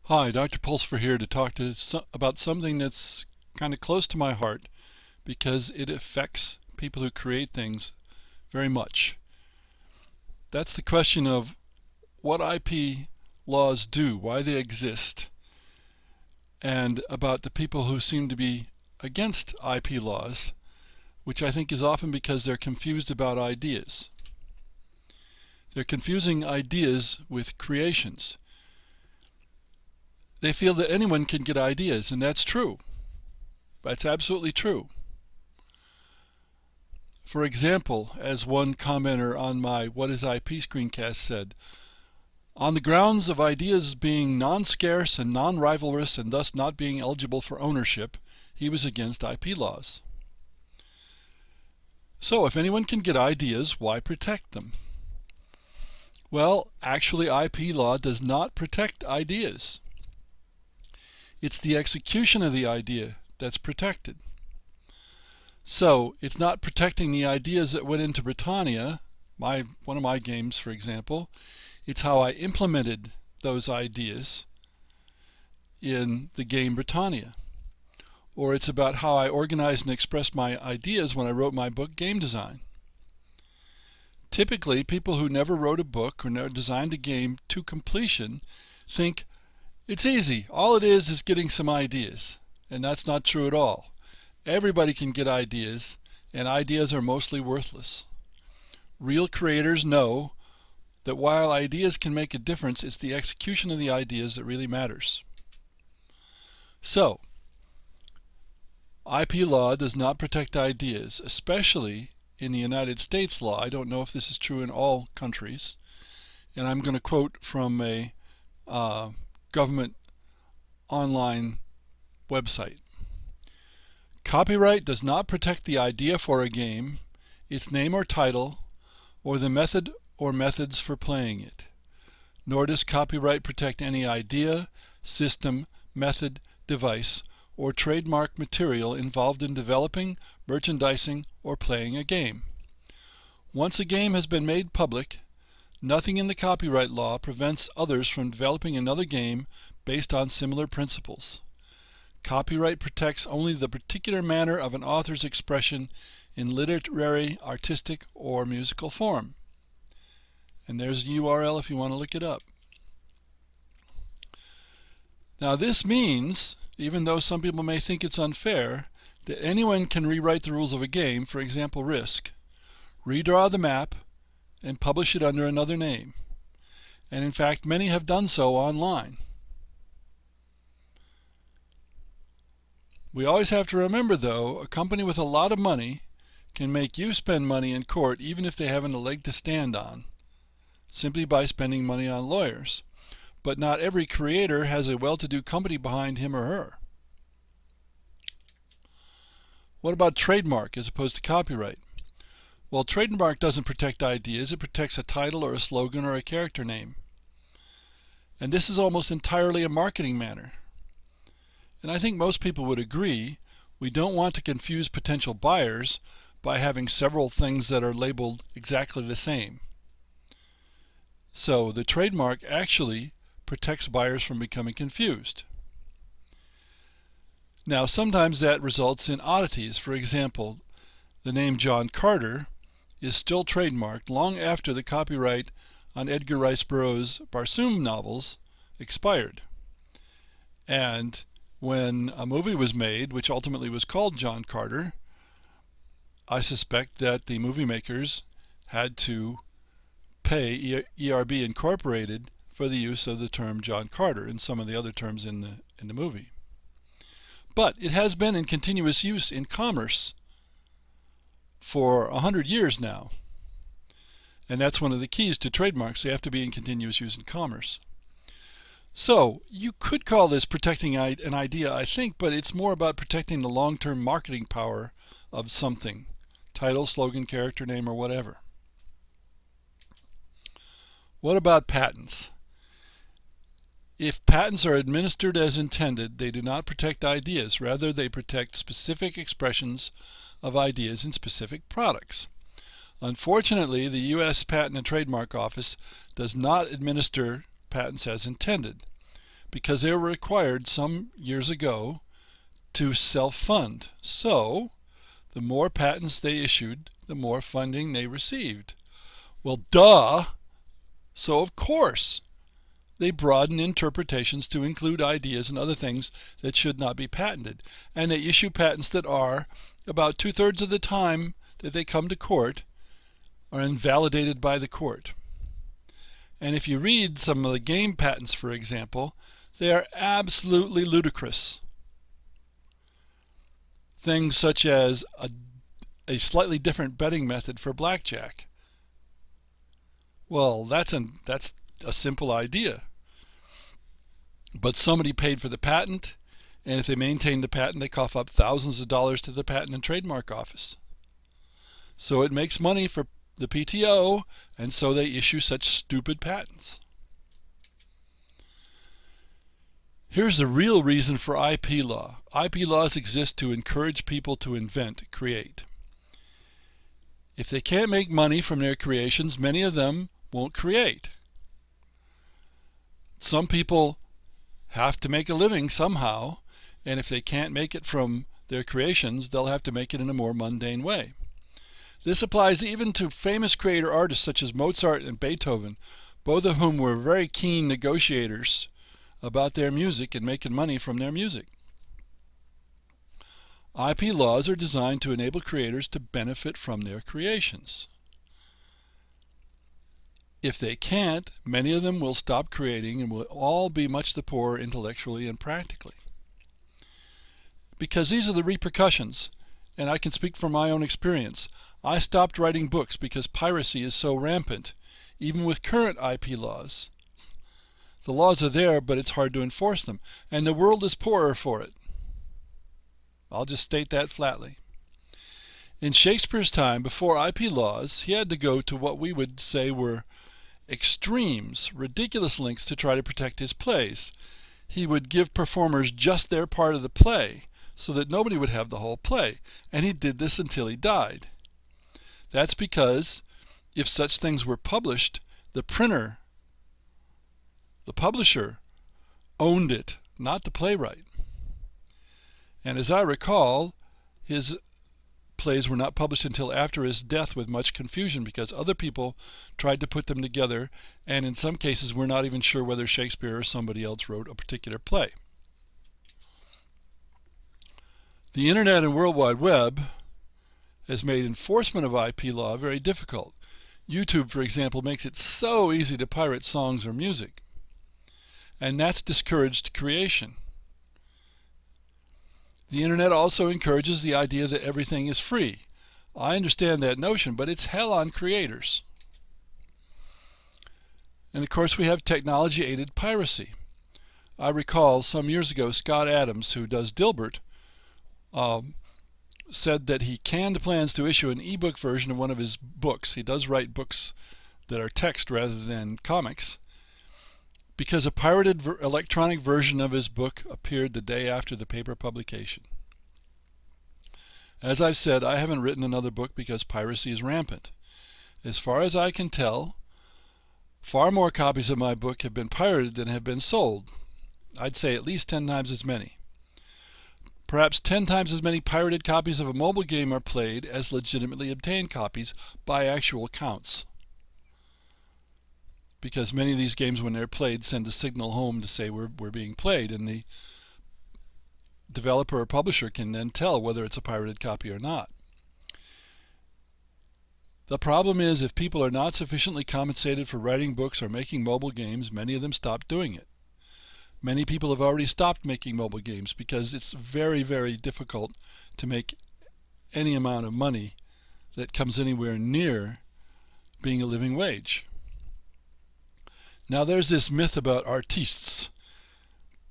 Hi, Dr. Pulsfer here to talk about something that's kind of close to my heart because it affects people who create things very much. That's the question of what IP laws do, why they exist, and about the people who seem to be against IP laws, which I think is often because they're confused about ideas. They're confusing ideas with creations. They feel that anyone can get ideas, and that's true. That's absolutely true. For example, as one commenter on my What is IP screencast said, on the grounds of ideas being non-scarce and non-rivalrous and thus not being eligible for ownership, he was against IP laws. So if anyone can get ideas, why protect them? Well, actually IP law does not protect ideas. It's the execution of the idea that's protected. So it's not protecting the ideas that went into Britannia, one of my games for example. It's how I implemented those ideas in the game Britannia. Or it's about how I organized and expressed my ideas when I wrote my book Game Design. Typically, people who never wrote a book or never designed a game to completion think it's easy. All it is getting some ideas. And that's not true at all. Everybody can get ideas, and ideas are mostly worthless. Real creators know that while ideas can make a difference, it's the execution of the ideas that really matters. So, IP law does not protect ideas, especially in the United States law. I don't know if this is true in all countries. And I'm going to quote from a government online website. Copyright does not protect the idea for a game, its name or title, or the method or methods for playing it. Nor does copyright protect any idea, system, method, device, or trademark material involved in developing, merchandising, or playing a game. Once a game has been made public, nothing in the copyright law prevents others from developing another game based on similar principles. Copyright protects only the particular manner of an author's expression in literary, artistic, or musical form. And there's a URL if you want to look it up. Now this means, even though some people may think it's unfair, that anyone can rewrite the rules of a game, for example Risk, redraw the map, and publish it under another name. And in fact, many have done so online. We always have to remember, though, a company with a lot of money can make you spend money in court even if they haven't a leg to stand on, simply by spending money on lawyers. But not every creator has a well-to-do company behind him or her. What about trademark as opposed to copyright? Well, trademark doesn't protect ideas, it protects a title or a slogan or a character name. And this is almost entirely a marketing matter. And I think most people would agree we don't want to confuse potential buyers by having several things that are labeled exactly the same. So the trademark actually protects buyers from becoming confused. Now sometimes that results in oddities. For example, the name John Carter is still trademarked long after the copyright on Edgar Rice Burroughs' Barsoom novels expired. And when a movie was made, which ultimately was called John Carter, I suspect that the movie makers had to pay ERB Incorporated for the use of the term John Carter and some of the other terms in the movie. But it has been in continuous use in commerce for 100 years now. And that's one of the keys to trademarks. They have to be in continuous use in commerce. So you could call this protecting an idea, I think, but it's more about protecting the long-term marketing power of something. Title, slogan, character name, or whatever. What about patents? If patents are administered as intended, they do not protect ideas. Rather, they protect specific expressions of ideas in specific products. Unfortunately, the U.S. Patent and Trademark Office does not administer patents as intended. because they were required some years ago to self-fund. So the more patents they issued, the more funding they received. Well, duh! So of course they broaden interpretations to include ideas and other things that should not be patented. And they issue patents that are, about 2/3 of the time that they come to court, are invalidated by the court. And if you read some of the game patents, for example, they are absolutely ludicrous. Things such as a slightly different betting method for blackjack. Well, that's a simple idea. But somebody paid for the patent, and if they maintain the patent, they cough up thousands of dollars to the Patent and Trademark Office. So it makes money for the PTO, and so they issue such stupid patents. Here's the real reason for IP law. IP laws exist to encourage people to invent, create. If they can't make money from their creations, many of them won't create. Some people have to make a living somehow, and if they can't make it from their creations, they'll have to make it in a more mundane way. This applies even to famous creator artists such as Mozart and Beethoven, both of whom were very keen negotiators about their music and making money from their music. IP laws are designed to enable creators to benefit from their creations. If they can't, many of them will stop creating and will all be much the poorer intellectually and practically. Because these are the repercussions, and I can speak from my own experience. I stopped writing books because piracy is so rampant, even with current IP laws. The laws are there, but it's hard to enforce them, and the world is poorer for it. I'll just state that flatly. In Shakespeare's time, before IP laws, he had to go to what we would say were extremes, ridiculous lengths to try to protect his plays. He would give performers just their part of the play so that nobody would have the whole play, and he did this until he died. That's because if such things were published, the printer, the publisher, owned it, not the playwright. And as I recall, his plays were not published until after his death with much confusion because other people tried to put them together, and in some cases we're not even sure whether Shakespeare or somebody else wrote a particular play. The Internet and World Wide Web has made enforcement of IP law very difficult. YouTube, for example, makes it so easy to pirate songs or music, and that's discouraged creation. The Internet also encourages the idea that everything is free. I understand that notion, but it's hell on creators. And of course we have technology-aided piracy. I recall some years ago Scott Adams, who does Dilbert, said that he canned plans to issue an ebook version of one of his books. He does write books that are text rather than comics, because a pirated electronic version of his book appeared the day after the paper publication. As I've said, I haven't written another book because piracy is rampant. As far as I can tell, far more copies of my book have been pirated than have been sold. I'd say at least 10 times as many. Perhaps 10 times as many pirated copies of a mobile game are played as legitimately obtained copies by actual counts. Because many of these games, when they're played, send a signal home to say we're being played, and the developer or publisher can then tell whether it's a pirated copy or not. The problem is, if people are not sufficiently compensated for writing books or making mobile games, many of them stop doing it. Many people have already stopped making mobile games because it's very, very difficult to make any amount of money that comes anywhere near being a living wage. Now there's this myth about artistes.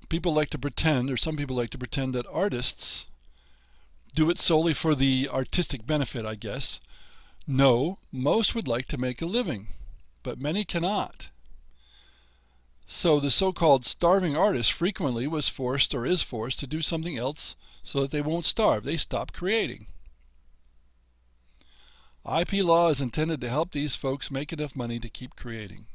People like to pretend, or some people like to pretend, that artists do it solely for the artistic benefit, I guess. No, most would like to make a living, but many cannot. So the so-called starving artist frequently was forced or is forced to do something else so that they won't starve. They stop creating. IP law is intended to help these folks make enough money to keep creating.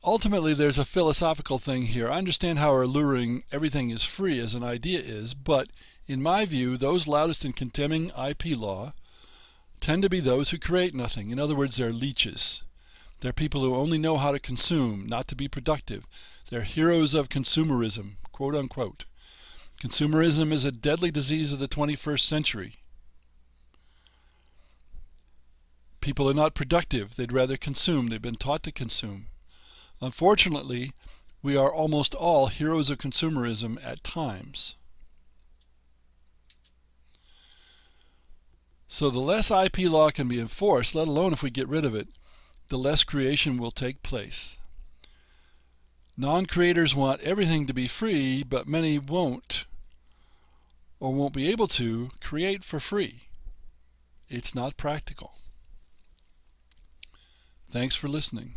ultimately there's a philosophical thing here. I understand how alluring everything is free as an idea is, but in my view, those loudest in condemning IP law tend to be those who create nothing. In other words, they're leeches. They're people who only know how to consume, not to be productive. They're heroes of consumerism, quote unquote. Consumerism is a deadly disease of the 21st century. People are not productive. They'd rather consume. They've been taught to consume. Unfortunately, we are almost all heroes of consumerism at times. So the less IP law can be enforced, let alone if we get rid of it, the less creation will take place. Non-creators want everything to be free, but many won't or won't be able to create for free. It's not practical. Thanks for listening.